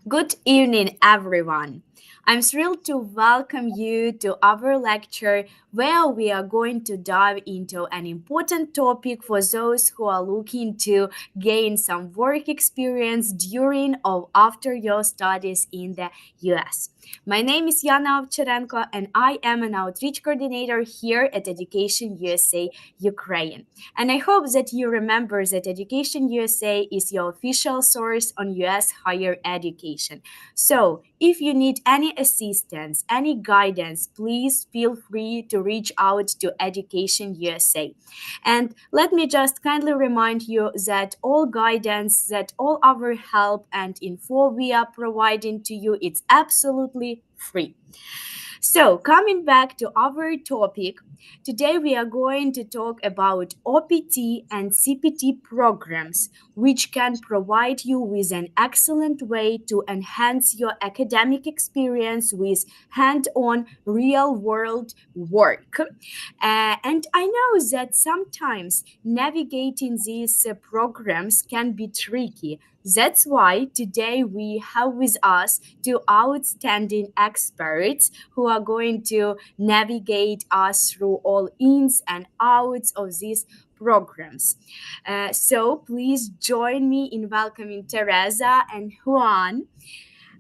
Good evening, everyone. I'm thrilled to welcome you to our lecture where we are going to dive into an important topic for those who are looking to gain some work experience during or after your studies in the US. My name is Yana Ovcharenko and I am an outreach coordinator here at Education USA Ukraine. And I hope that you remember that Education USA is your official source on US higher education. So, if you need any assistance, any guidance, please feel free to reach out to Education USA. And let me just kindly remind you that all guidance, that all our help and info we are providing to you, it's absolutely free. So, coming back to our topic, today we are going to talk about OPT and CPT programs, which can provide you with an excellent way to enhance your academic experience with hand on real world work. And I know that sometimes navigating these programs can be tricky. That's why today we have with us two outstanding experts who are going to navigate us through all ins and outs of these programs. So please join me in welcoming Teresa and Juan.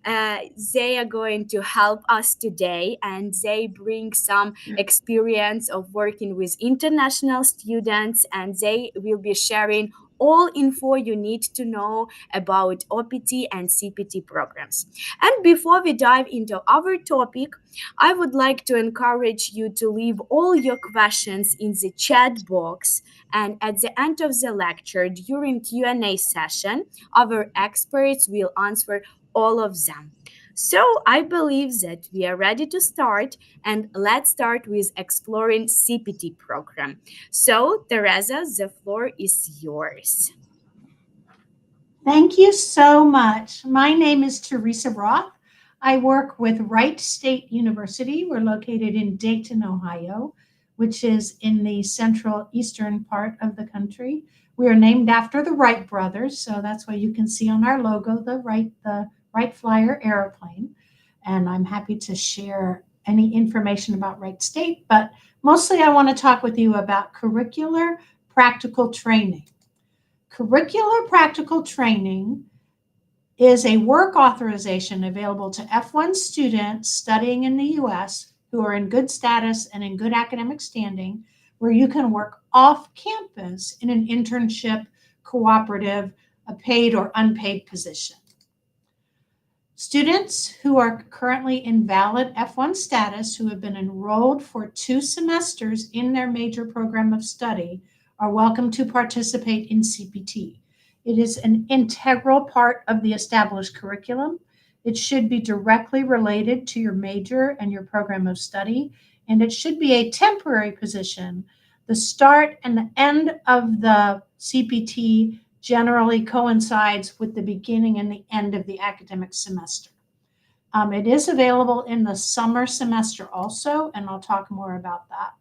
They are going to help us today and they bring some experience of working with international students and they will be sharing all info you need to know about OPT and CPT programs. And before we dive into our topic, I would like to encourage you to leave all your questions in the chat box, and at the end of the lecture during Q&A session, our experts will answer all of them. So I believe that we are ready to start, and let's start with exploring CPT program. So Teresa, the floor is yours. Thank you so much. My name is Teresa Roth. I work with Wright State University. We're located in Dayton, Ohio, which is in the central eastern part of the country. We are named after the Wright brothers, so that's why you can see on our logo the Wright Flyer airplane. And I'm happy to share any information about Wright State, but mostly I want to talk with you about curricular practical training. Curricular practical training is a work authorization available to F1 students studying in the US who are in good status and in good academic standing, where you can work off campus in an internship, cooperative, a paid or unpaid position. Students who are currently in valid F1 status, who have been enrolled for 2 semesters in their major program of study, are welcome to participate in CPT. It is an integral part of the established curriculum. It should be directly related to your major and your program of study, and it should be a temporary position. The start and the end of the CPT generally coincides with the beginning and the end of the academic semester. It is available in the summer semester also, and I'll talk more about that.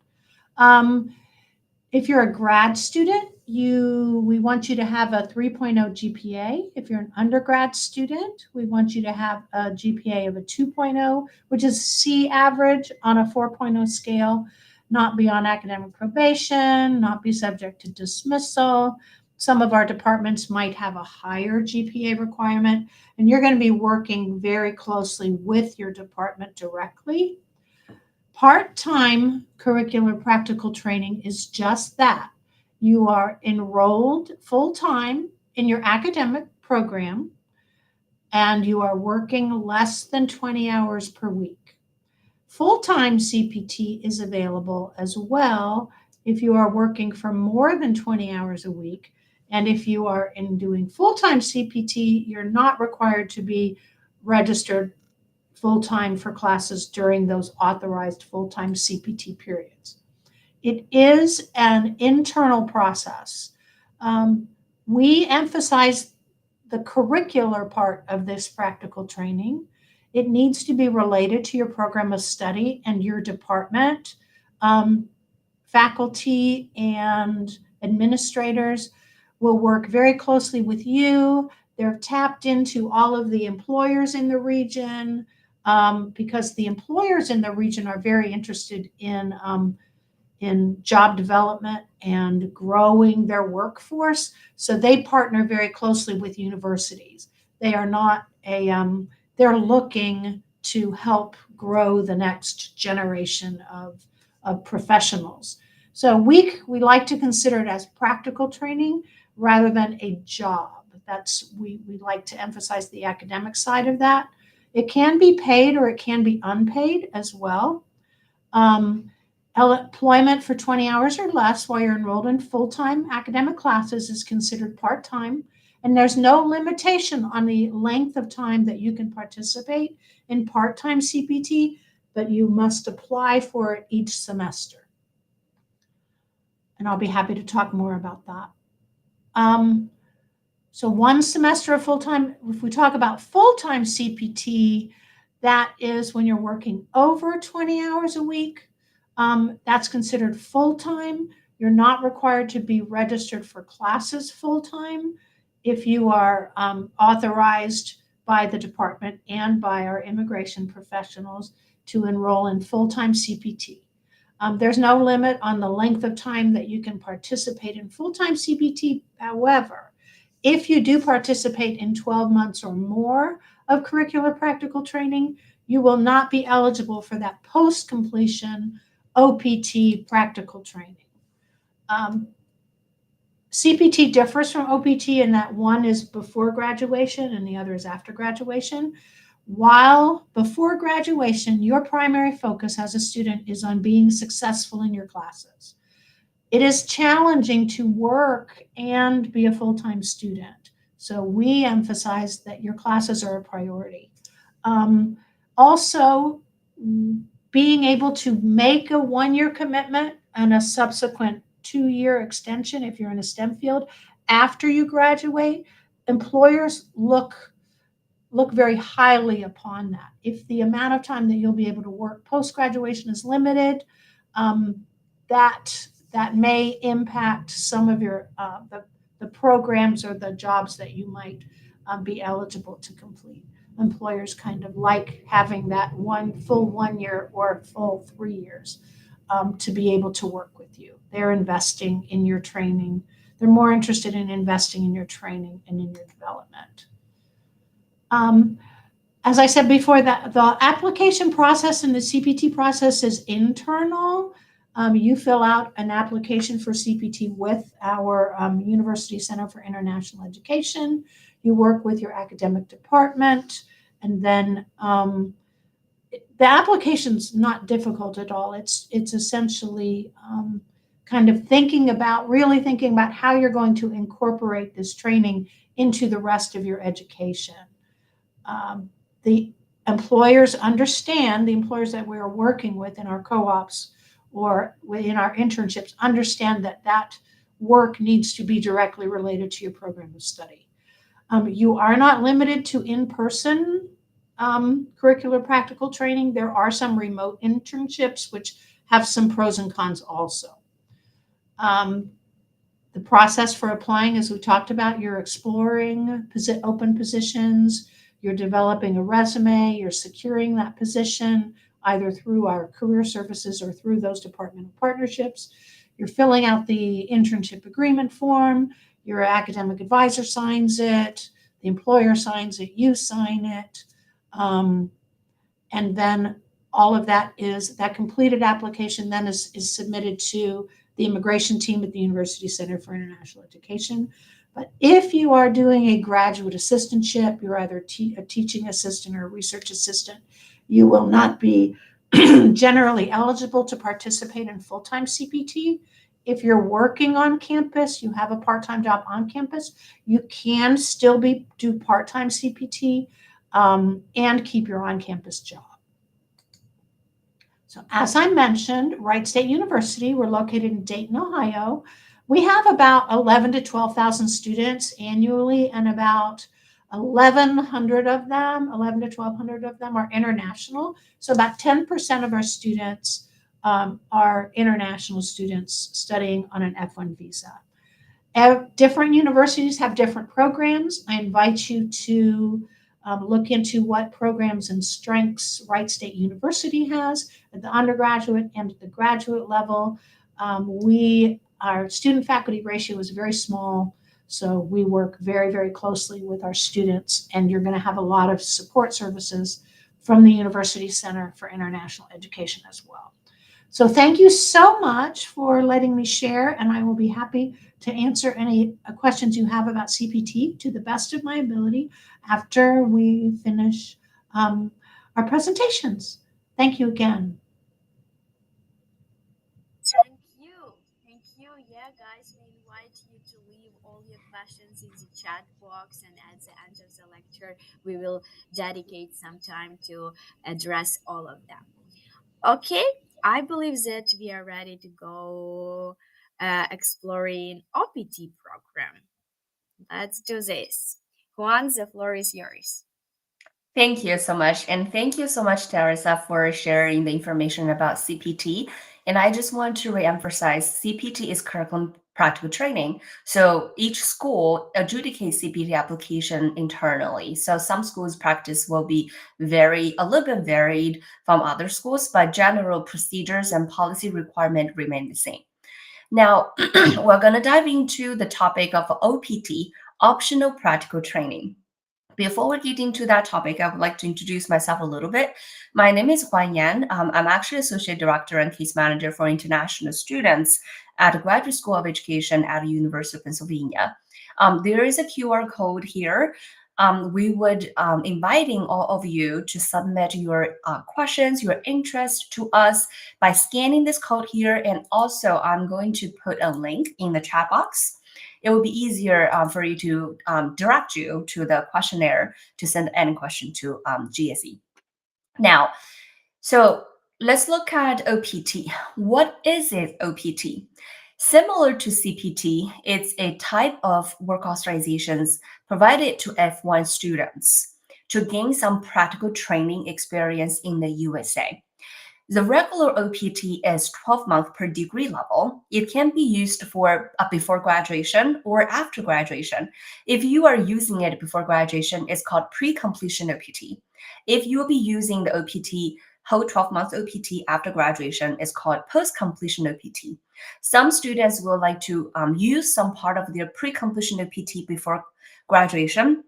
If you're a grad student, we want you to have a 3.0 GPA. If you're an undergrad student, we want you to have a GPA of a 2.0, which is C average on a 4.0 scale, not be on academic probation, not be subject to dismissal. Some of our departments might have a higher GPA requirement, and you're going to be working very closely with your department directly. Part-time curricular practical training is just that. You are enrolled full-time in your academic program, and you are working less than 20 hours per week. Full-time CPT is available as well if you are working for more than 20 hours a week. And if you are doing full-time CPT, you're not required to be registered full-time for classes during those authorized full-time CPT periods. It is an internal process. We emphasize the curricular part of this practical training. It needs to be related to your program of study and your department. Faculty and administrators will work very closely with you They're tapped into all of the employers in the region, because the employers in the region are very interested in job development and growing their workforce. So they partner very closely with universities. They are not they're looking to help grow the next generation of professionals. So we like to consider it as practical training rather than a job. We like to emphasize the academic side of that. It can be paid or it can be unpaid as well. Employment for 20 hours or less while you're enrolled in full-time academic classes is considered part-time, and there's no limitation on the length of time that you can participate in part-time CPT, but you must apply for it each semester. And I'll be happy to talk more about that. So 1 semester of full-time, if we talk about full-time CPT, that is when you're working over 20 hours a week. That's considered full-time. You're not required to be registered for classes full-time if you are authorized by the department and by our immigration professionals to enroll in full-time CPT. There's no limit on the length of time that you can participate in full-time CPT. However, if you do participate in 12 months or more of curricular practical training, you will not be eligible for that post-completion OPT practical training. CPT differs from OPT in that one is before graduation and the other is after graduation. While before graduation, your primary focus as a student is on being successful in your classes. It is challenging to work and be a full-time student. So we emphasize that your classes are a priority. Also, being able to make a 1-year commitment and a subsequent 2-year extension if you're in a STEM field after you graduate, employers look very highly upon that. If the amount of time that you'll be able to work post-graduation is limited, that may impact some of your the programs or the jobs that you might be eligible to complete. Employers kind of like having that full 1 year or full 3 years to be able to work with you. They're investing in your training. They're more interested in investing in your training and in your development. As I said before, the application process and the CPT process is internal. You fill out an application for CPT with our University Center for International Education. You work with your academic department, and then the application's not difficult at all. It's essentially kind of really thinking about how you're going to incorporate this training into the rest of your education. The employers understand, the employers that we are working with in our co-ops or in our internships understand that work needs to be directly related to your program of study. You are not limited to in-person curricular practical training. There are some remote internships which have some pros and cons also. The process for applying, as we talked about, you're exploring open positions, you're developing a resume, you're securing that position either through our career services or through those departmental partnerships. You're filling out the internship agreement form, your academic advisor signs it, the employer signs it, you sign it, and then all of that completed application then is submitted to the immigration team at the University Center for International Education. But if you are doing a graduate assistantship, you're either a teaching assistant or a research assistant, you will not be generally eligible to participate in full-time CPT. If you're working on campus, you have a part-time job on campus, you can still do part-time CPT and keep your on-campus job. So as I mentioned, Wright State University, we're located in Dayton, Ohio. We have about 11 to 12,000 students annually, and about 1,100 of them, 11 to 1,200 of them are international. So about 10% of our students are international students studying on an F1 visa. Different universities have different programs. I invite you to look into what programs and strengths Wright State University has at the undergraduate and at the graduate level. Our student faculty ratio is very small, so we work very, very closely with our students, and you're going to have a lot of support services from the University Center for International Education as well. So thank you so much for letting me share, and I will be happy to answer any questions you have about CPT to the best of my ability after we finish our presentations. Thank you again. Thank you. Yeah, guys, we invite you to leave all your questions in the chat box, and at the end of the lecture, we will dedicate some time to address all of them. Okay, I believe that we are ready to go exploring OPT program. Let's do this. Juan, the floor is yours. Thank you so much. And thank you so much, Teresa, for sharing the information about CPT. And I just want to reemphasize CPT is curriculum practical training. So each school adjudicates CPT application internally. So some schools' practice will be a little bit varied from other schools, but general procedures and policy requirement remain the same. Now, we're going to dive into the topic of OPT, optional practical training. Before we get into that topic, I would like to introduce myself a little bit. My name is Huan Yang. I'm actually Associate Director and Case Manager for International Students at the Graduate School of Education at the University of Pennsylvania. There is a QR code here. We would inviting all of you to submit your questions, your interest to us by scanning this code here. And also, I'm going to put a link in the chat box. It will be easier for you to direct you to the questionnaire to send any question to GSE. Now, so let's look at OPT. What is it, OPT? Similar to CPT, it's a type of work authorizations provided to F1 students to gain some practical training experience in the USA. The regular OPT is 12 months per degree level. It can be used for before graduation or after graduation. If you are using it before graduation, it's called pre-completion OPT. If you'll be using the OPT, whole 12 months OPT after graduation, it's called post-completion OPT. Some students will like to use some part of their pre-completion OPT before graduation,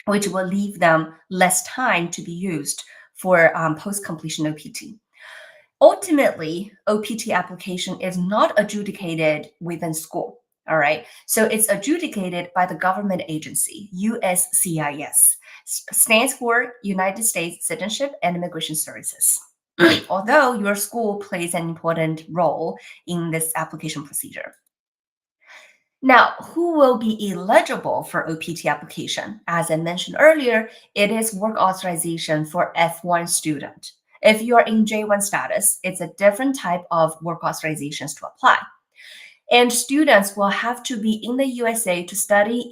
which will leave them less time to be used for post-completion OPT. Ultimately, OPT application is not adjudicated within school, all right? So it's adjudicated by the government agency, USCIS, stands for United States Citizenship and Immigration Services. Although your school plays an important role in this application procedure. Now, who will be eligible for OPT application? As I mentioned earlier, it is work authorization for F1 student. If you are in J1 status, it's a different type of work authorizations to apply. And students will have to be in the USA to study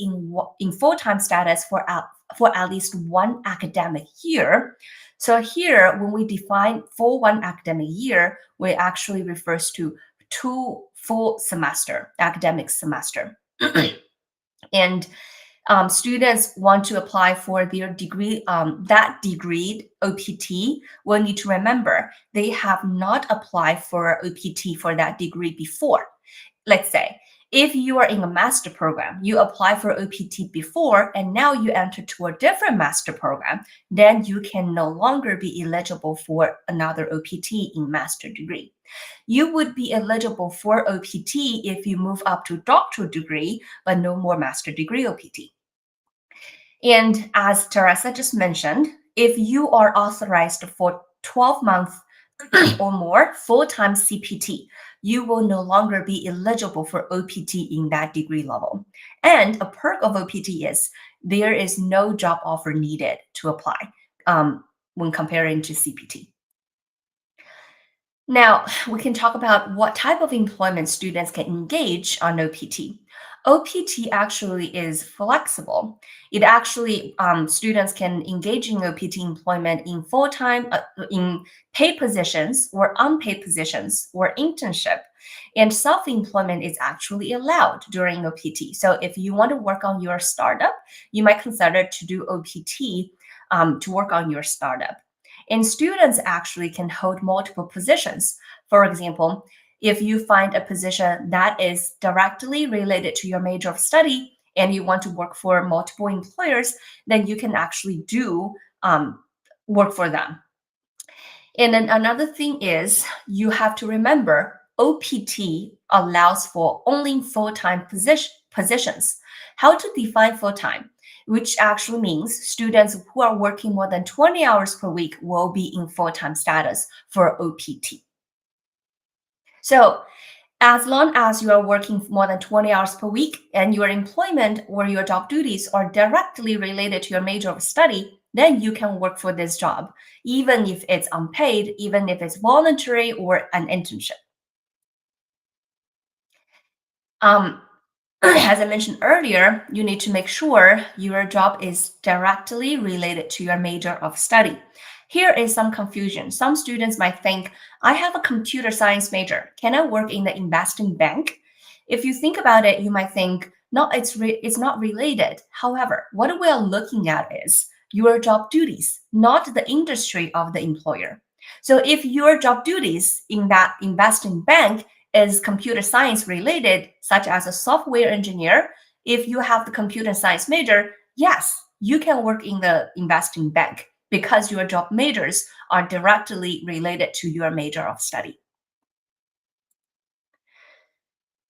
in full-time status for at least one academic year. So here, when we define for one academic year, we actually refers to 2 full semester, academic semester. And students want to apply for their degree, that degree OPT will need to remember they have not applied for OPT for that degree before. Let's say if you are in a master program, you apply for OPT before, and now you enter to a different master program, then you can no longer be eligible for another OPT in master degree. You would be eligible for OPT if you move up to doctoral degree, but no more master degree OPT. And as Teresa just mentioned, if you are authorized for 12 months or more full-time CPT, you will no longer be eligible for OPT in that degree level. And a perk of OPT is there is no job offer needed to apply when comparing to CPT. Now, we can talk about what type of employment students can engage on OPT. OPT actually is flexible. It actually, students can engage in OPT employment in full-time, in paid positions or unpaid positions or internship And self-employment is actually allowed during OPT. So if you want to work on your startup, you might consider to do OPT to work on your startup. And students actually can hold multiple positions. For example, if you find a position that is directly related to your major of study and you want to work for multiple employers, then you can actually do work for them. And then another thing is you have to remember OPT allows for only full-time positions. How to define full-time? Which actually means students who are working more than 20 hours per week will be in full-time status for OPT. So as long as you are working more than 20 hours per week and your employment or your job duties are directly related to your major of study, then you can work for this job, even if it's unpaid, even if it's voluntary or an internship. As I mentioned earlier, you need to make sure your job is directly related to your major of study. Here is some confusion. Some students might think, I have a computer science major. Can I work in the investing bank? If you think about it, you might think, no, it's not related. However, what we are looking at is your job duties, not the industry of the employer. So if your job duties in that investing bank is computer science related, such as a software engineer, if you have the computer science major, yes, you can work in the investing bank because your job majors are directly related to your major of study.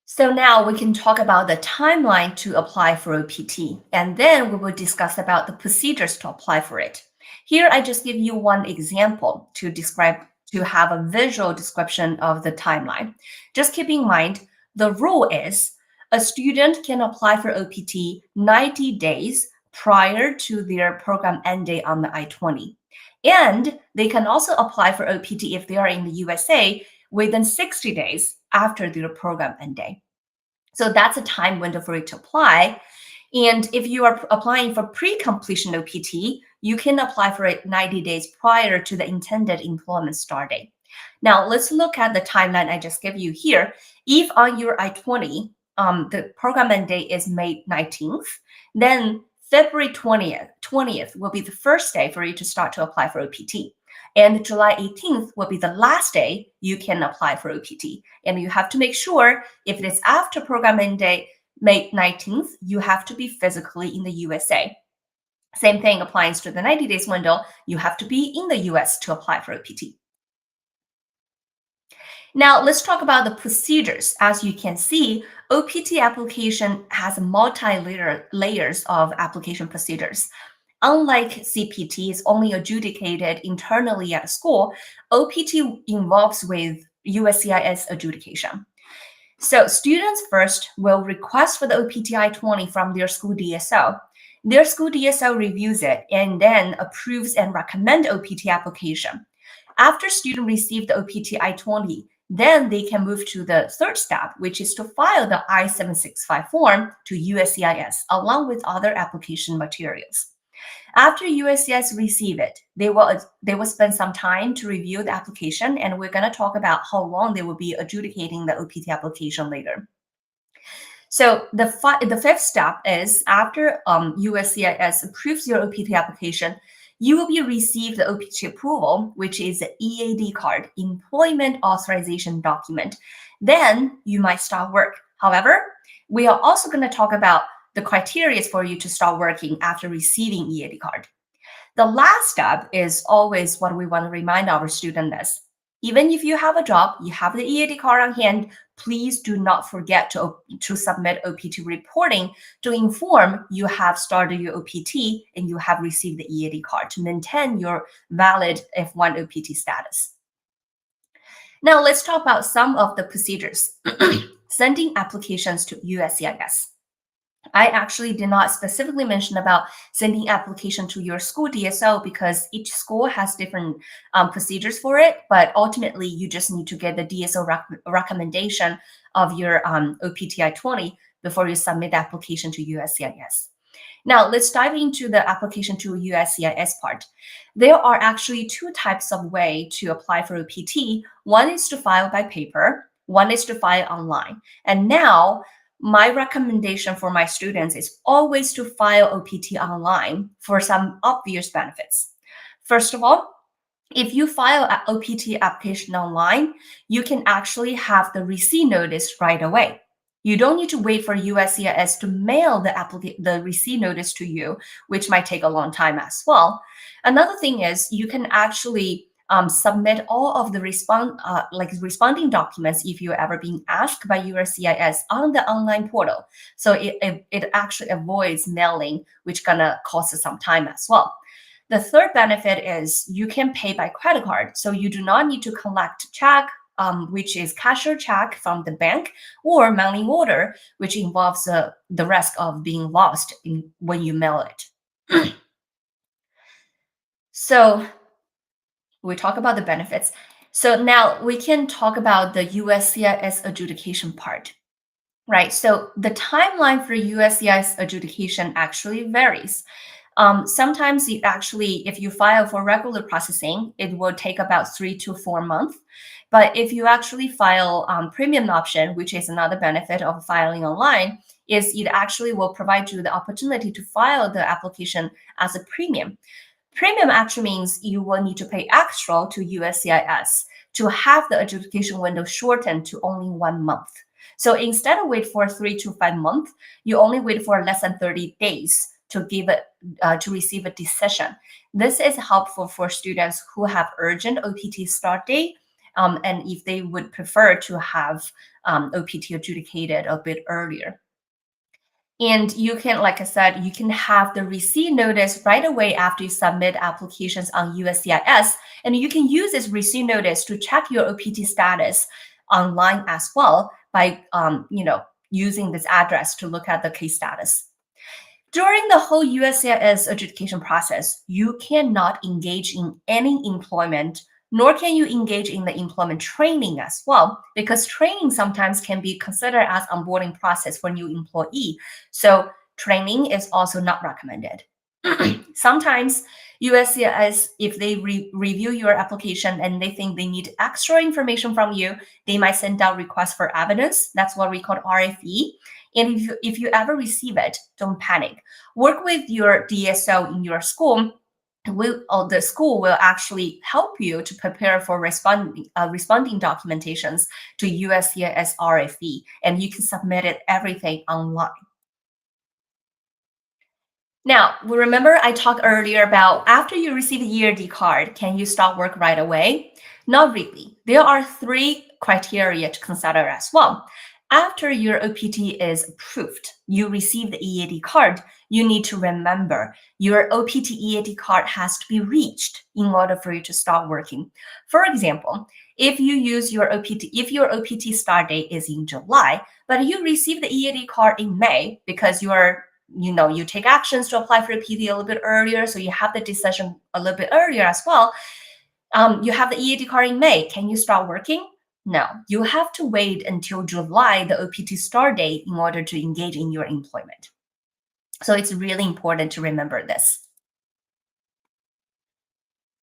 So now we can talk about the timeline to apply for OPT, and then we will discuss about the procedures to apply for it. Here, I just give you one example to have a visual description of the timeline. Just keep in mind, the rule is a student can apply for OPT 90 days prior to their program end date on the I-20. And they can also apply for OPT if they are in the USA within 60 days after their program end date. So that's a time window for you to apply. And if you are applying for pre-completion OPT, you can apply for it 90 days prior to the intended employment start date. Now, let's look at the timeline I just gave you here. If on your I-20, the program end date is May 19th, then February 20th will be the first day for you to start to apply for OPT. And July 18th will be the last day you can apply for OPT. And you have to make sure if it is after program end date, May 19th, you have to be physically in the USA. Same thing applies to the 90 days window. You have to be in the US to apply for OPT. Now, let's talk about the procedures. As you can see, OPT application has layers of application procedures. Unlike CPT is only adjudicated internally at a school, OPT involves with USCIS adjudication. So students first will request for the OPT I-20 from their school DSO. Their school DSO reviews it and then approves and recommends OPT application. After students receive the OPT I-20, then they can move to the third step, which is to file the I-765 form to USCIS along with other application materials. After USCIS receive it, they will spend some time to review the application, and we're going to talk about how long they will be adjudicating the OPT application later. So the fifth step is after USCIS approves your OPT application, you will be received the OPT approval, which is the EAD card, Employment Authorization Document. Then you might start work. However, we are also going to talk about the criteria for you to start working after receiving EAD card. The last step is always what we want to remind our students. Even if you have a job, you have the EAD card on hand, please do not forget to submit OPT reporting to inform you have started your OPT and you have received the EAD card to maintain your valid F1 OPT status. Now let's talk about some of the procedures. Sending applications to USCIS. I actually did not specifically mention about sending application to your school DSO because each school has different procedures for it, but ultimately you just need to get the DSO recommendation of your OPT I-20 before you submit the application to USCIS. Now let's dive into the application to USCIS part. There are actually two types of way to apply for OPT. One is to file by paper, one is to file online. And now my recommendation for my students is always to file OPT online for some obvious benefits. First of all, if you file an OPT application online, you can actually have the receipt notice right away. You don't need to wait for USCIS to mail the receipt notice to you, which might take a long time as well. Another thing is you can actually submit all of the responding documents if you're ever being asked by USCIS on the online portal. So it actually avoids mailing, which gonna cost some time as well. The third benefit is you can pay by credit card. So you do not need to collect check, which is cashier check from the bank, or money order, which involves the risk of being lost when you mail it. So we talk about the benefits. So now we can talk about the USCIS adjudication part, right? So the timeline for USCIS adjudication actually varies. Sometimes if you file for regular processing, it will take about 3 to 4 months. But if you actually file premium option, which is another benefit of filing online, is it actually will provide you the opportunity to file the application as a premium. Premium actually means you will need to pay extra to USCIS to have the adjudication window shortened to only 1 month. So instead of wait for 3 to 5 months, you only wait for less than 30 days to receive a decision. This is helpful for students who have urgent OPT start date, and if they would prefer to have OPT adjudicated a bit earlier. And you can, like I said, you can have the receipt notice right away after you submit applications on USCIS, and you can use this receipt notice to check your OPT status online as well by using this address to look at the case status. During the whole USCIS adjudication process, you cannot engage in any employment, nor can you engage in the employment training as well, because training sometimes can be considered as onboarding process for new employee. So training is also not recommended. Sometimes USCIS, if they review your application and they think they need extra information from you, they might send out requests for evidence. That's what we call RFE. And if you ever receive it, don't panic. Work with your DSO in your school. The school will actually help you to prepare for responding documentations to USCIS RFE, and you can submit everything online. Now, remember I talked earlier about after you receive the EAD card, can you start work right away? Not really. There are 3 criteria to consider as well. After your OPT is approved, you receive the EAD card, you need to remember your OPT EAD card has to be reached in order for you to start working. For example, if your OPT start date is in July, but you receive the EAD card in May because you take actions to apply for a PT a little bit earlier, so you have the decision a little bit earlier as well. You have the EAD card in May. Can you start working? No, you have to wait until July, the OPT start date, in order to engage in your employment. So it's really important to remember this.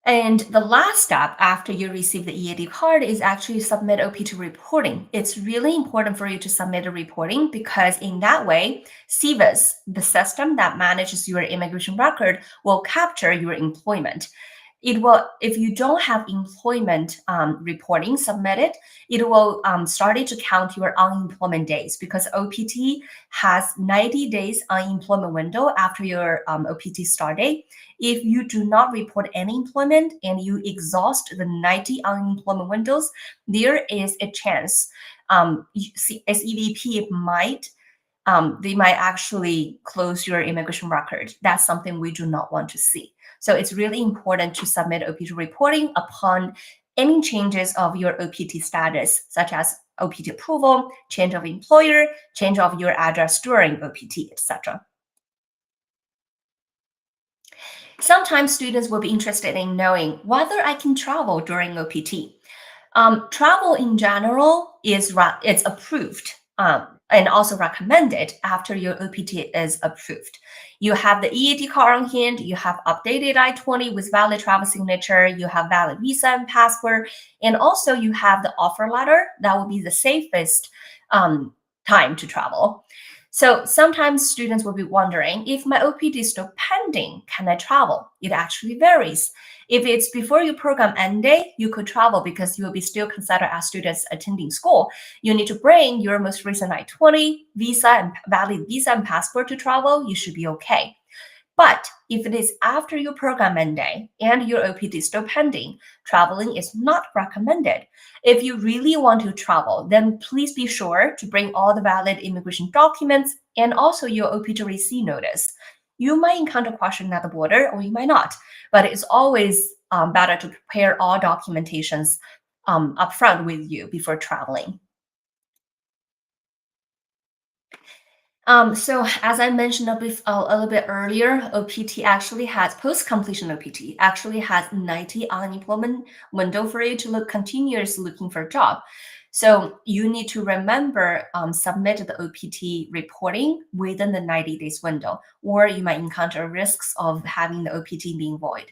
And the last step after you receive the EAD card is actually submit OPT reporting. It's really important for you to submit a reporting because in that way, CVIS, the system that manages your immigration record, will capture your employment. It will, if you don't have employment reporting submitted, it will start to count your unemployment days because OPT has 90 days unemployment window after your OPT start date. If you do not report any employment and you exhaust the 90 unemployment windows, there is a chance SEVP they might actually close your immigration record. That's something we do not want to see. So it's really important to submit OPT reporting upon any changes of your OPT status, such as OPT approval, change of employer, change of your address during OPT, etc. Sometimes students will be interested in knowing whether I can travel during OPT. Travel in general it's approved. and also recommended after your OPT is approved. You have the EAD card on hand, you have updated I-20 with valid travel signature, you have valid visa and passport, and also you have the offer letter. That will be the safest time to travel. So sometimes students will be wondering, if my OPT is still pending, can I travel? It actually varies. If it's before your program end date, you could travel because you will be still considered as students attending school. You need to bring your most recent I-20, visa and valid visa and passport to travel. You should be okay. But if it is after your program end date and your OPT is still pending, traveling is not recommended. If you really want to travel, then please be sure to bring all the valid immigration documents and also your OPT receipt notice. You might encounter questions at the border or you might not, but it's always better to prepare all documentations upfront with you before traveling. So as I mentioned a little bit earlier, OPT actually has, post-completion OPT actually has 90 unemployment window for you to look continuously looking for a job. So you need to remember, submit the OPT reporting within the 90 days window, or you might encounter risks of having the OPT being void.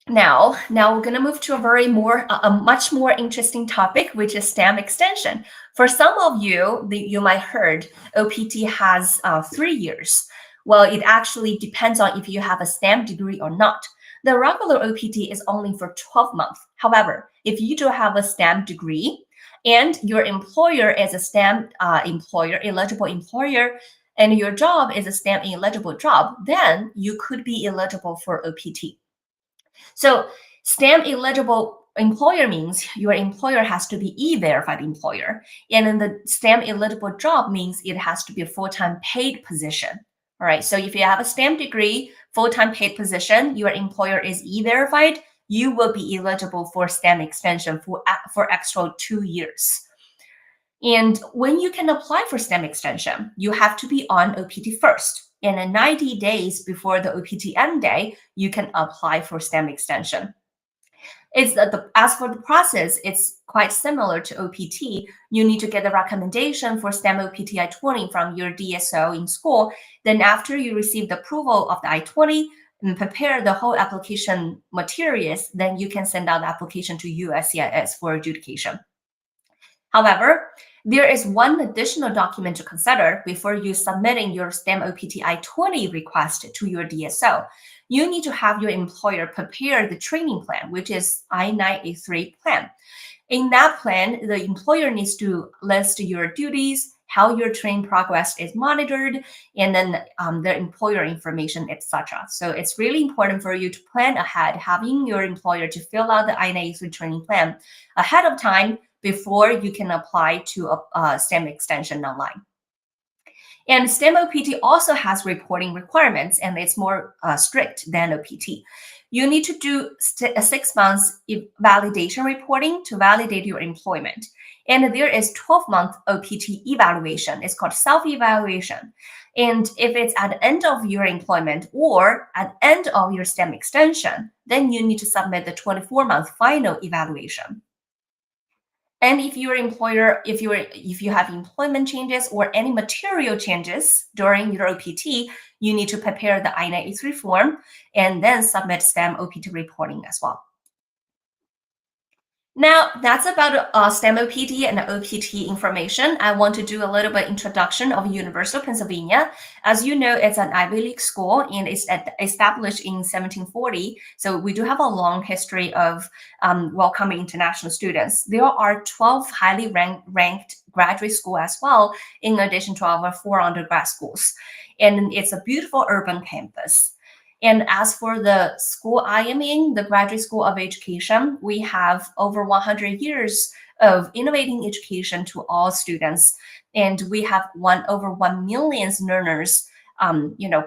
Now we're going to move to a much more interesting topic, which is STEM extension. For some of you, you might heard OPT has 3 years. Well, it actually depends on if you have a STEM degree or not. The regular OPT is only for 12 months. However, if you do have a STEM degree and your employer is a STEM eligible employer, and your job is a STEM eligible job, then you could be eligible for OPT. So STEM eligible employer means your employer has to be E-verified employer. And then the STEM eligible job means it has to be a full-time paid position. All right, so if you have a STEM degree, full-time paid position, your employer is E-verified, you will be eligible for STEM extension for extra 2 years. And when you can apply for STEM extension, you have to be on OPT first. And then 90 days before the OPT end date, you can apply for STEM extension. As for the process, it's quite similar to OPT. You need to get the recommendation for STEM OPT I-20 from your DSO in school. Then after you receive the approval of the I-20 and prepare the whole application materials, then you can send out the application to USCIS for adjudication. However, there is one additional document to consider before you submitting your STEM OPT I-20 request to your DSO. You need to have your employer prepare the training plan, which is I-983 plan. In that plan, the employer needs to list your duties, how your training progress is monitored, and then the employer information, etc. So it's really important for you to plan ahead, having your employer to fill out the I-983 training plan ahead of time before you can apply to a STEM extension online. And STEM OPT also has reporting requirements, and it's more strict than OPT. You need to do 6 months validation reporting to validate your employment. And there is 12-month OPT evaluation. It's called self-evaluation. And if it's at the end of your employment or at the end of your STEM extension, then you need to submit the 24-month final evaluation. And if your employer, if you have employment changes or any material changes during your OPT, you need to prepare the I-983 form and then submit STEM OPT reporting as well. Now, that's about STEM OPT and OPT information. I want to do a little bit introduction of University of Pennsylvania. As you know, it's an Ivy League school and it's established in 1740. So we do have a long history of welcoming international students. There are 12 highly ranked graduate schools as well, in addition to our 4 undergrad schools. And it's a beautiful urban campus. And as for the school I am in, the Graduate School of Education, we have over 100 years of innovating education to all students. And we have over 1 million learners,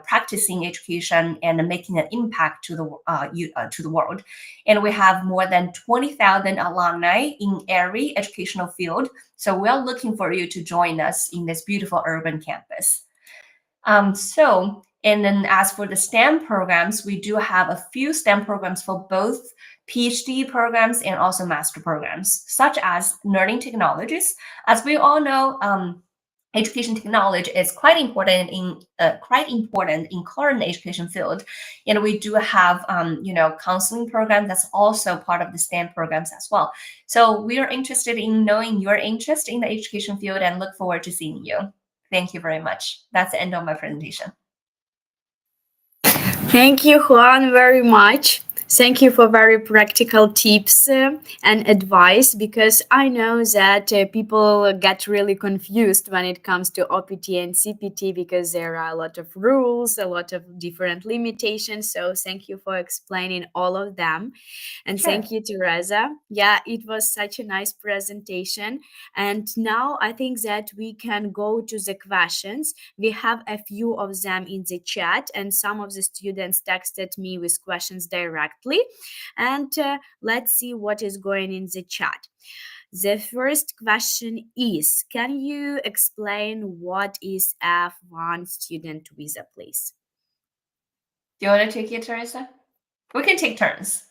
practicing education and making an impact to the world. And we have more than 20,000 alumni in every educational field. So we're looking for you to join us in this beautiful urban campus. And then as for the STEM programs, we do have a few STEM programs for both PhD programs and also master programs, such as learning technologies. As we all know, education technology is quite important in current education field, and we do have counseling program that's also part of the STEM programs as well. So we are interested in knowing your interest in the education field and look forward to seeing you. Thank you very much. That's the end of my presentation. Thank you, Juan, very much. Thank you for very practical tips and advice, because I know that people get really confused when it comes to OPT and CPT, because there are a lot of rules, a lot of different limitations. So thank you for explaining all of them. And Sure. Thank you, Teresa. Yeah, it was such a nice presentation. And now I think that we can go to the questions. We have a few of them in the chat, and some of the students texted me with questions directly. And let's see what is going in the chat. The first question is, can you explain what is F1 student visa, please? Do you want to take it, Teresa? We can take turns.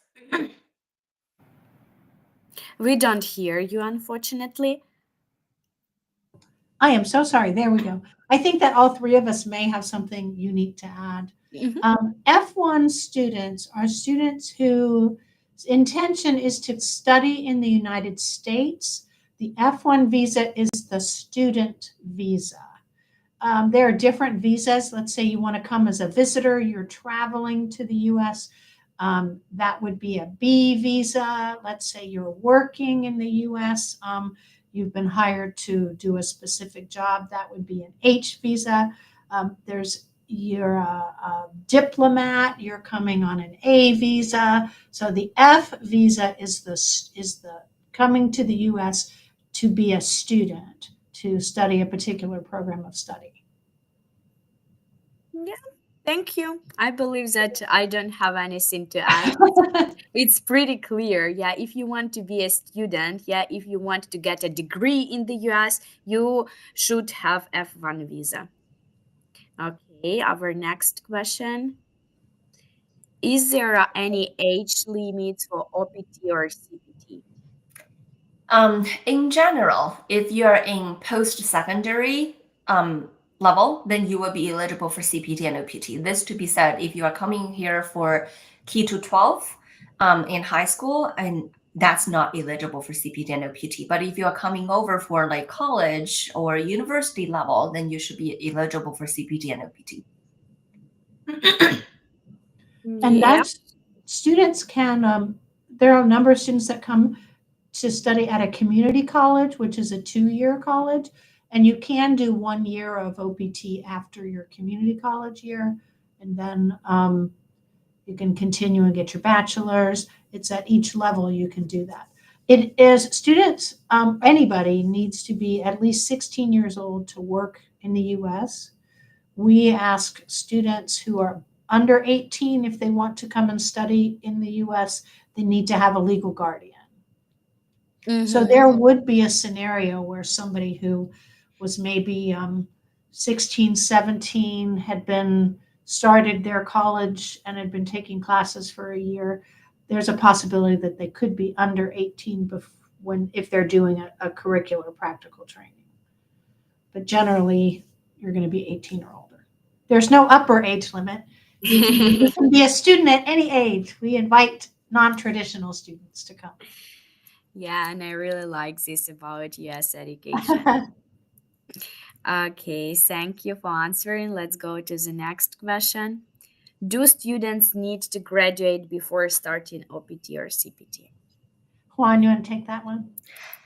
We don't hear you, unfortunately. I am so sorry. There we go. I think that all three of us may have something unique to add. F1 students are students whose intention is to study in the United States. The F1 visa is the student visa. There are different visas. Let's say you want to come as a visitor, you're traveling to the US. That would be a B visa. Let's say you're working in the US. You've been hired to do a specific job. That would be an H visa. You're a diplomat. You're coming on an A visa. So the F visa is the coming to the U.S. to be a student, to study a particular program of study. Yeah, thank you. I believe that I don't have anything to add. It's pretty clear. Yeah, if you want to be a student, if you want to get a degree in the US, you should have F1 visa. Okay, our next question. Is there any age limit for OPT or CPT? In general, if you're in post-secondary level, then you will be eligible for CPT and OPT. This to be said, if you are coming here for Key to 12 in high school, and that's not eligible for CPT and OPT. But if you are coming over for like college or university level, then you should be eligible for CPT and OPT. And that's students can, there are a number of students that come to study at a community college, which is a 2-year college. And you can do 1 year of OPT after your community college year. And then you can continue and get your bachelor's. It's at each level you can do that. It is students, anybody needs to be at least 16 years old to work in the US. We ask students who are under 18, if they want to come and study in the US, they need to have a legal guardian. So there would be a scenario where somebody who was maybe 16, 17, had been started their college and had been taking classes for a year. There's a possibility that they could be under 18 if they're doing a curricular practical training. But generally, you're going to be 18 or older. There's no upper age limit. You can be a student at any age. We invite non-traditional students to come. Yeah, and I really like this about US education. Okay, thank you for answering. Let's go to the next question. Do students need to graduate before starting OPT or CPT? Juan, you want to take that one?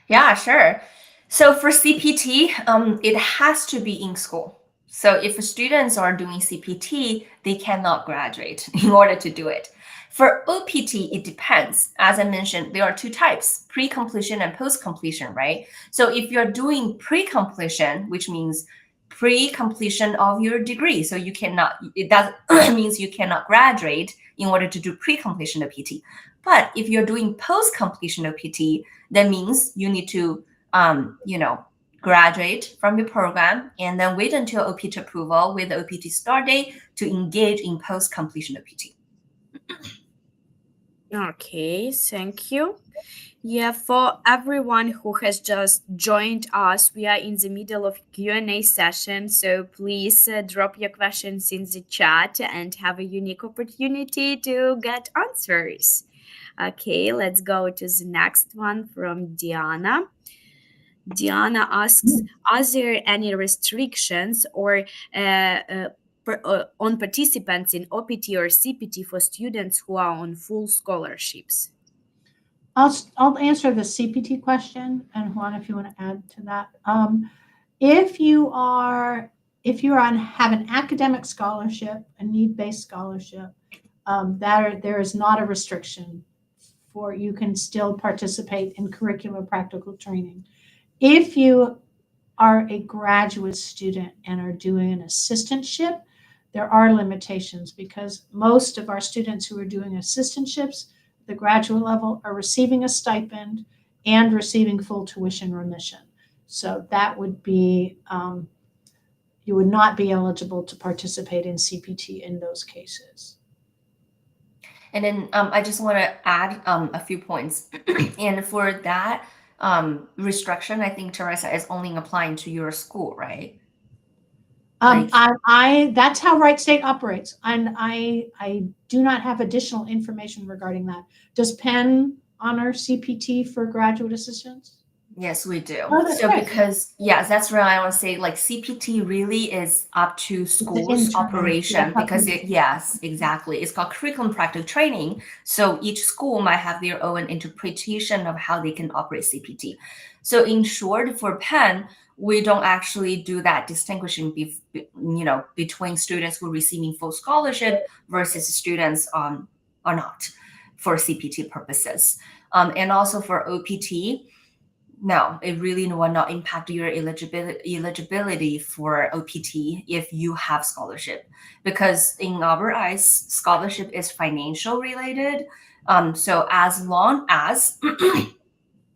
Yeah, sure. So for CPT, it has to be in school. So if students are doing CPT, they cannot graduate in order to do it. For OPT, it depends. As I mentioned, there are 2 types, pre-completion and post-completion, right? So if you're doing pre-completion, which means pre-completion of your degree, so you cannot, that means you cannot graduate in order to do pre-completion OPT. But if you're doing post-completion OPT, that means you need to, graduate from the program, and then wait until OPT approval with the OPT start date to engage in post-completion OPT. Okay, thank you. Yeah, for everyone who has just joined us, we are in the middle of Q&A session, so please drop your questions in the chat and have a unique opportunity to get answers. Okay, let's go to the next one from Diana. Diana asks, are there any restrictions or on participants in OPT or CPT for students who are on full scholarships? I'll answer the CPT question, and Juan, if you want to add to that. If you have an academic scholarship, a need-based scholarship, there is not a restriction for you can still participate in curricular practical training. If you are a graduate student and are doing an assistantship, there are limitations because most of our students who are doing assistantships, the graduate level, are receiving a stipend and receiving full tuition remission. So that would be, you would not be eligible to participate in CPT in those cases. And then I just want to add a few points. And for that restriction, I think Teresa is only applying to your school, right? That's how Wright State operates, and I do not have additional information regarding that. Does Penn honor CPT for graduate assistants? Yes, we do. Oh, that's so great. Because that's where I want to say, like, CPT really is up to school's operation because yes, exactly. It's called curriculum practical training. So each school might have their own interpretation of how they can operate CPT. So in short, for Penn, we don't actually do that distinguishing, between students who are receiving full scholarship versus students are not for CPT purposes. And also for OPT, no, it really will not impact your eligibility for OPT if you have scholarship, because in our eyes, scholarship is financial related. So as long as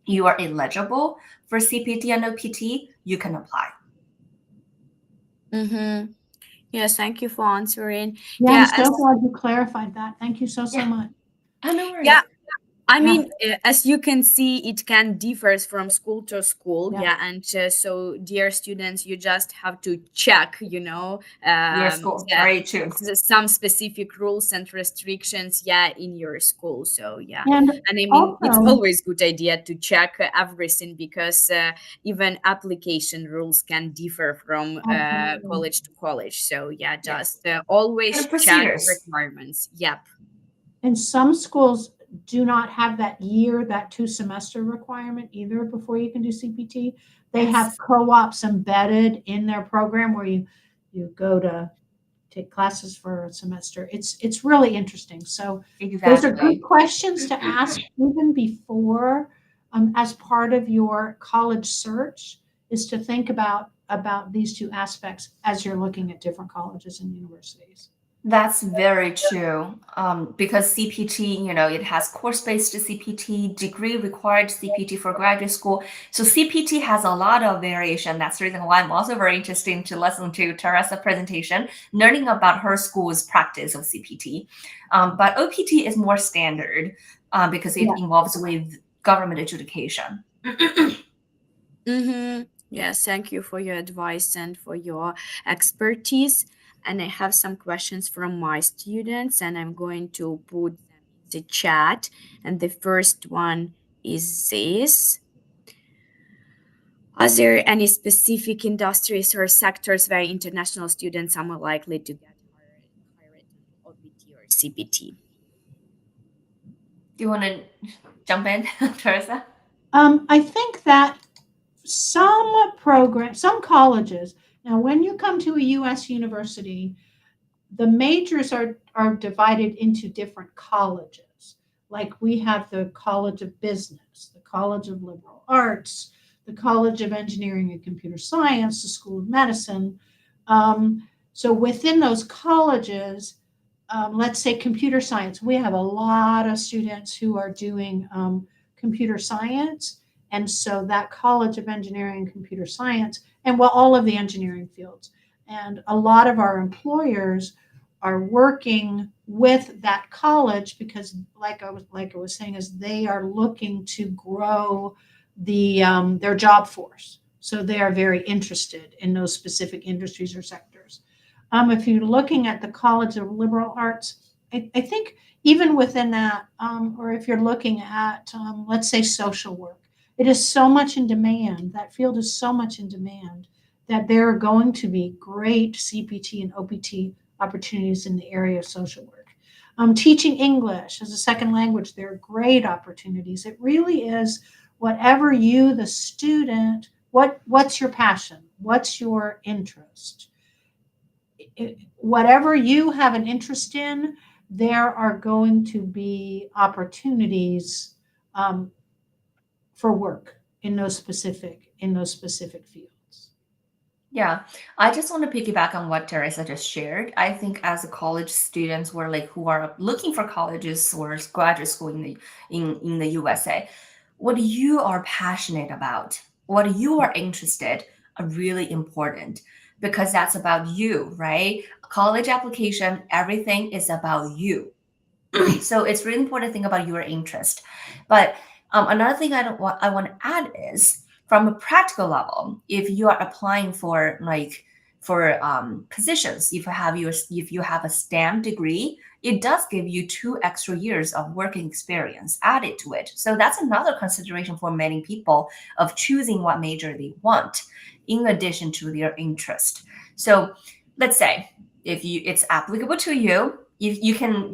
you are eligible for CPT and OPT, you can apply. Mm-hmm. Yes, thank you for answering. Yeah, I'm so glad you clarified that. Thank you so much. Oh, no worries. Yeah. I mean, as you can see, it can differ from school to school. Yeah. And so, dear students, you just have to check, Your school. Very true. some specific rules and restrictions, in your school. So, And I mean, also, it's always a good idea to check everything because even application rules can differ from college to college. So, just always check requirements. Yep. And some schools do not have that 2-semester requirement either before you can do CPT. They have co-ops embedded in their program where you go to take classes for a semester. It's really interesting. So those are good questions to ask even before, as part of your college search, is to think about these two aspects as you're looking at different colleges and universities. That's very true. Because CPT, it has course-based CPT, degree-required CPT for graduate school. So CPT has a lot of variation. That's the reason why I'm also very interested to listen to Teresa's presentation, learning about her school's practice of CPT. But OPT is more standard because it involves with government education. Mm-hmm. Yes, thank you for your advice and for your expertise. And I have some questions from my students, and I'm going to put them in the chat. And the first one is this. Are there any specific industries or sectors where international students are more likely to get hired on OPT or CPT? Do you want to jump in, Teresa? I think that some colleges, now when you come to a U.S. university, the majors are divided into different colleges. Like we have the College of Business, the College of Liberal Arts, the College of Engineering and Computer Science, the School of Medicine. So within those colleges, let's say computer science, we have a lot of students who are doing computer science. And so that College of Engineering and Computer Science, and well, all of the engineering fields, and a lot of our employers are working with that college because, like I was saying, is they are looking to grow their job force. So they are very interested in those specific industries or sectors. If you're looking at the College of Liberal Arts, I think even within that, or if you're looking at, let's say, social work, it is so much in demand. That field is so much in demand that there are going to be great CPT and OPT opportunities in the area of social work. Teaching English as a second language, there are great opportunities. It really is whatever you, the student, what's your passion? What's your interest? Whatever you have an interest in, there are going to be opportunities for work in those specific fields. Yeah, I just want to piggyback on what Teresa just shared. I think as a college students who are looking for colleges or graduate school in the USA, what you are passionate about, what you are interested are really important because that's about you, right? College application, everything is about you. So it's really important to think about your interest. But another thing I want to add is from a practical level, if you are applying for positions, if you have a STEM degree, it does give you 2 extra years of working experience added to it. So that's another consideration for many people of choosing what major they want in addition to their interest. So let's say if it's applicable to you, you can,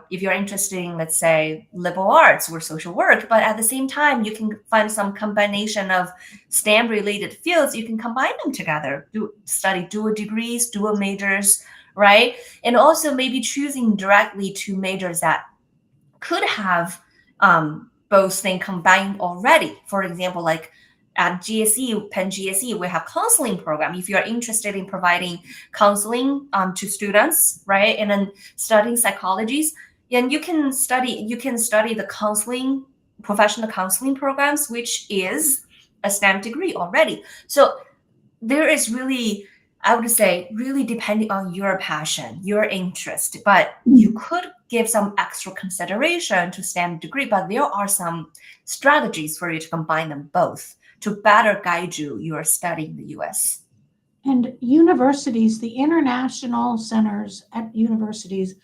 if you're interested in, let's say, liberal arts or social work, but at the same time, you can find some combination of STEM related fields. You can combine them together, study dual degrees, dual majors, right? And also maybe choosing directly 2 majors that could have both things combined already. For example, like at GSE, Penn GSE, we have counseling program. If you're interested in providing counseling to students, right, and then studying psychologies, and you can study the professional counseling programs, which is a STEM degree already. So there is really, I would say, really depending on your passion, your interest, but you could give some extra consideration to STEM degree, but there are some strategies for you to combine them both to better guide your study in the US. And universities, the international centers at universities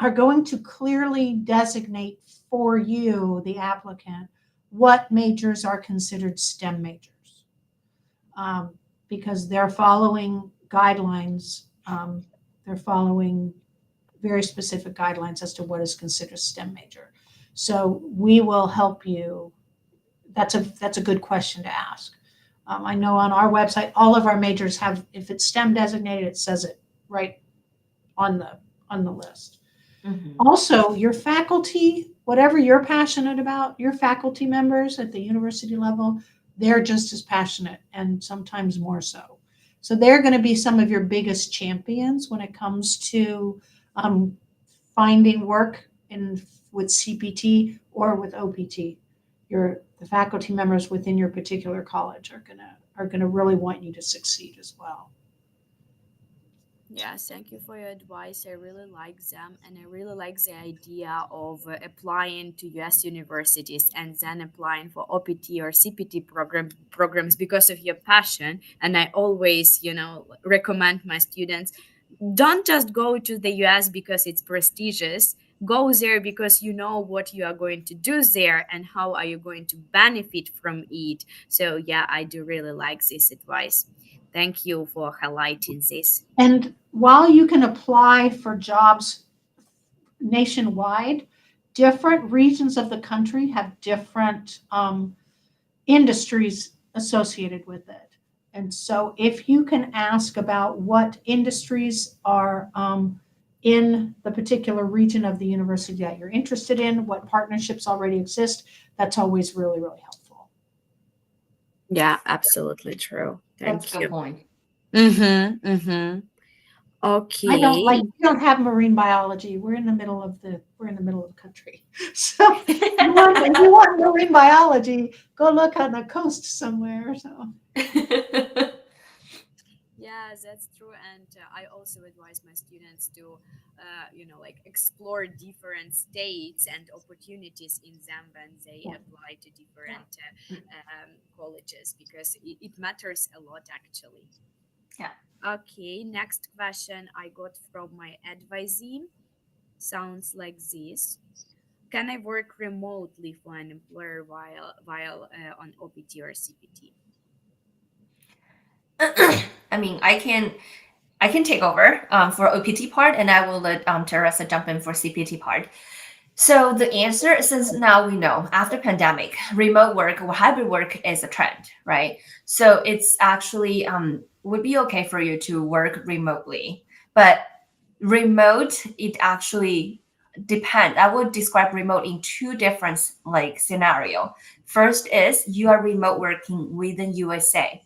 are going to clearly designate for you, the applicant, what majors are considered STEM majors. Because they're following guidelines, they're following very specific guidelines as to what is considered a STEM major. So we will help you. That's a good question to ask. I know on our website, all of our majors have, if it's STEM designated, it says it right on the list. Mm-hmm. Also, your faculty, whatever you're passionate about, your faculty members at the university level, they're just as passionate and sometimes more so. So they're going to be some of your biggest champions when it comes to finding work with CPT or with OPT. The faculty members within your particular college are gonna really want you to succeed as well. Yes, thank you for your advice. I really like them, and I really like the idea of applying to US universities and then applying for OPT or CPT programs because of your passion. And I always, recommend my students, don't just go to the US because it's prestigious. Go there because you know what you are going to do there and how are you going to benefit from it. So yeah, I do really like this advice. Thank you for highlighting this. And while you can apply for jobs nationwide, different regions of the country have different industries associated with it. And so if you can ask about what industries are in the particular region of the university that you're interested in, what partnerships already exist, that's always really, really helpful. Yeah, absolutely true. That's a good point. Okay. We don't have marine biology. We're in the middle of the world country. So if you want marine biology, go look on the coast somewhere. So. Yeah, that's true. And I also advise my students to, explore different states and opportunities in them when they apply to different colleges, because it matters a lot, actually. Yeah. Okay, next question I got from my advisee. Sounds like this. Can I work remotely for an employer while on OPT or CPT? I mean, I can take over for OPT part, and I will let Teresa jump in for CPT part. So the answer, since now we know after pandemic, remote work or hybrid work is a trend, right? So it's actually would be okay for you to work remotely, but remote, it actually depends. I would describe remote in two different scenario. First is you are remote working within USA.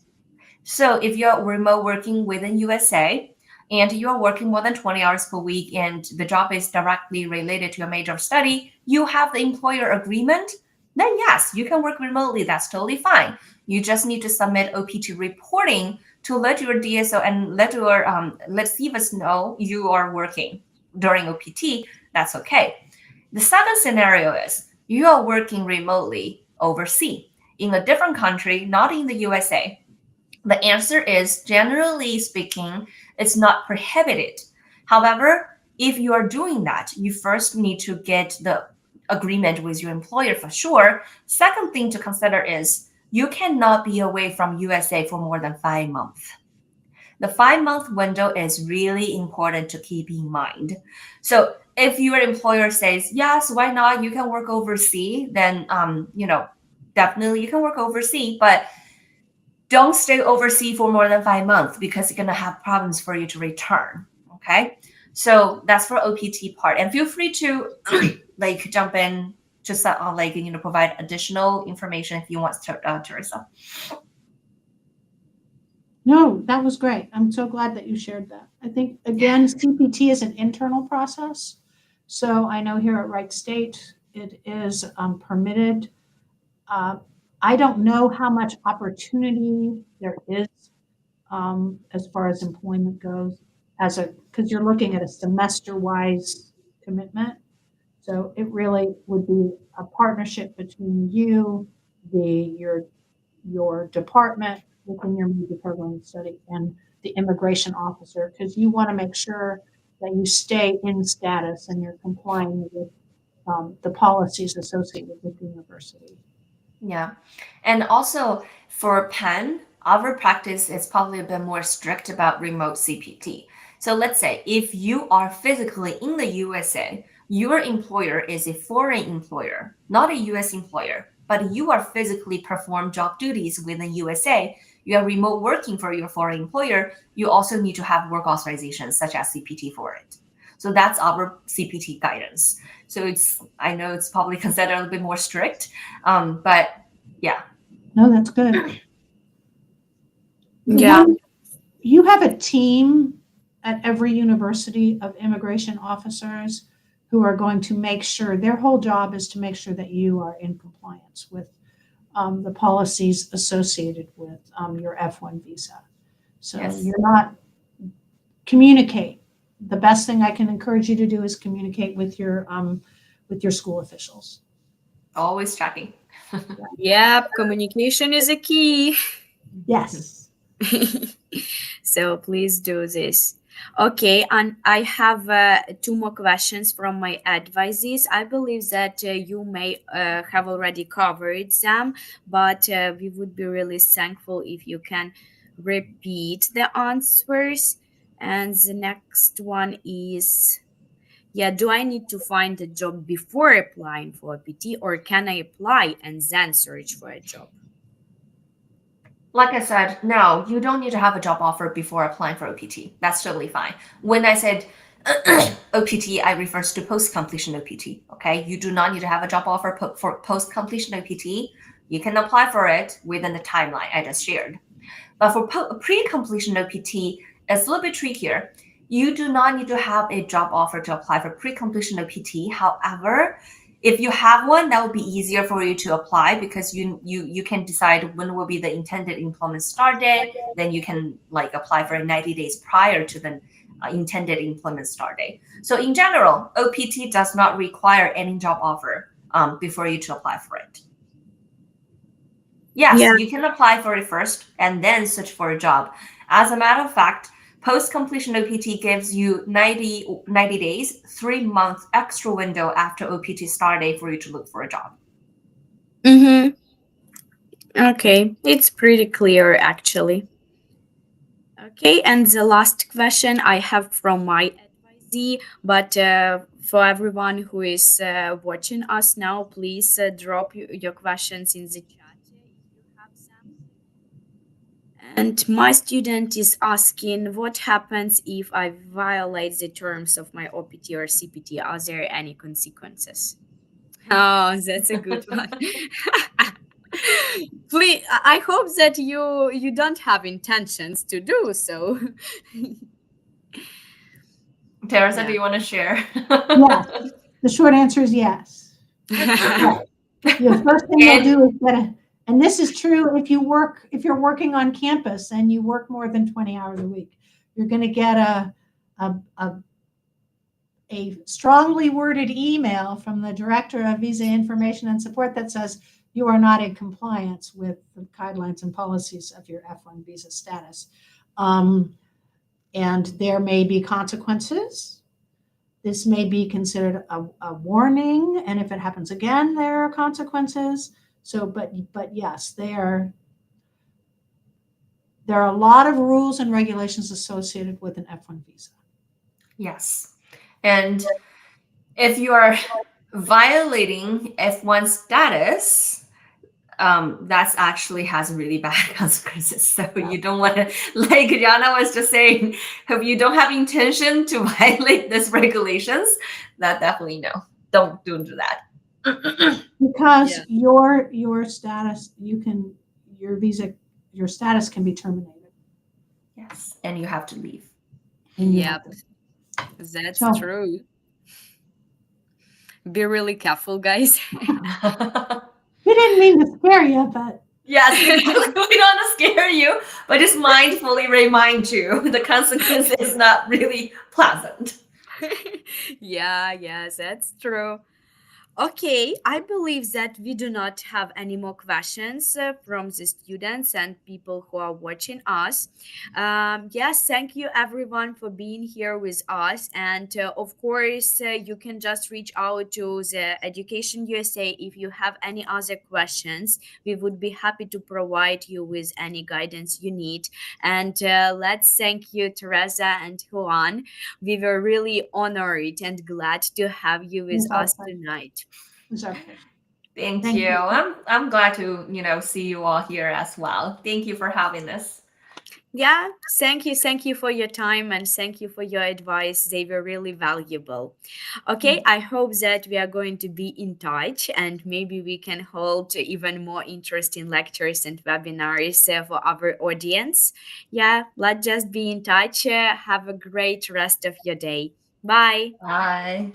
So if you're remote working within USA and you're working more than 20 hours per week and the job is directly related to your major of study, you have the employer agreement, then yes, you can work remotely. That's totally fine. You just need to submit OPT reporting to let your DSO and let CVS know you are working during OPT. That's okay. The second scenario is you are working remotely overseas in a different country, not in the USA. The answer is, generally speaking, it's not prohibited. However, if you are doing that, you first need to get the agreement with your employer for sure. Second thing to consider is you cannot be away from USA for more than 5 months. The 5-month window is really important to keep in mind. So if your employer says, yes, why not? You can work overseas, then, definitely you can work overseas, but don't stay overseas for more than 5 months because you're going to have problems for you to return. Okay. So that's for OPT part, and feel free to jump in, just provide additional information if you want, Teresa. No, that was great. I'm so glad that you shared that. I think, again, CPT is an internal process. So I know here at Wright State, it is permitted. I don't know how much opportunity there is as far as employment goes, because you're looking at a semester-wise commitment. So it really would be a partnership between you, your department within your major program of study, and the immigration officer, because you want to make sure that you stay in status and you're complying with the policies associated with the university. Yeah. And also for Penn, our practice is probably a bit more strict about remote CPT. So let's say if you are physically in the USA, your employer is a foreign employer, not a US employer, but you are physically perform job duties within USA, you are remote working for your foreign employer, you also need to have work authorizations such as CPT for it. So that's our CPT guidance. So I know it's probably considered a little bit more strict, but yeah. No, that's good. Yeah. You have a team at every university of immigration officers who are going to make sure, their whole job is to make sure that you are in compliance with the policies associated with your F1 visa. So Yes. You're not, communicate. The best thing I can encourage you to do is communicate with your school officials. Always checking. Yep, communication is a key. Yes. So please do this. Okay, and I have 2 more questions from my advisees. I believe that you may have already covered them, but we would be really thankful if you can repeat the answers. And the next one is, do I need to find a job before applying for a PT, or can I apply and then search for a job? Like I said, no, you don't need to have a job offer before applying for OPT. That's totally fine. When I said OPT, I refers to post-completion OPT, okay? You do not need to have a job offer for post-completion OPT. You can apply for it within the timeline I just shared. But for pre-completion OPT, it's a little bit trickier. you do not need to have a job offer to apply for pre-completion OPT. However, if you have one, that would be easier for you to apply because you can decide when will be the intended employment start date. Then you can like apply for 90 days prior to the intended employment start date. So in general, OPT does not require any job offer before you to apply for it. Yes, Yeah. you can apply for it first and then search for a job. As a matter of fact, post-completion OPT gives you 90 days, 3-month extra window after OPT start date for you to look for a job. Mm-hmm. Okay, it's pretty clear actually. Okay, and the last question I have from my advisee, but for everyone who is watching us now, please drop your questions in the chat if you have some. And my student is asking, what happens if I violate the terms of my OPT or CPT? Are there any consequences? Oh, that's a good one. Please, I hope that you don't have intentions to do so. Teresa, Yeah. do you want to share? Yes. The short answer is yes. The first thing you'll do is and this is true if you're working on campus and you work more than 20 hours a week, you're going to get a strongly worded email from the director of visa information and support that says you are not in compliance with the guidelines and policies of your F1 visa status. And there may be consequences. This may be considered a warning, and if it happens again, there are consequences. So, but yes, there are a lot of rules and regulations associated with an F1 visa. Yes. And if you are violating F1 status, that actually has really bad consequences. So you don't want to, like Jana was just saying, if you don't have intention to violate these regulations, that definitely no, don't do that. Because Yeah. your status, your status can be terminated. Yes, and you have to leave. Yep, that's So- true. Be really careful, guys. We didn't mean to scare you, but Yes, we don't want to scare you, but just mindfully remind you the consequence is not really pleasant. Yeah, that's true. Okay, I believe that we do not have any more questions from the students and people who are watching us. Yes, thank you everyone for being here with us. And of course, you can just reach out to the Education USA if you have any other questions. We would be happy to provide you with any guidance you need. And let's thank you, Teresa and Juan. We were really honored and glad to have you with us tonight. it's our pleasure. Thank Thank you. you. I'm glad to, see you all here as well. Thank you for having us. Yeah, thank you for your time and thank you for your advice. They were really valuable. Okay, I hope that we are going to be in touch and maybe we can hold even more interesting lectures and webinars for our audience. Yeah, let's just be in touch. Have a great rest of your day. Bye. Bye.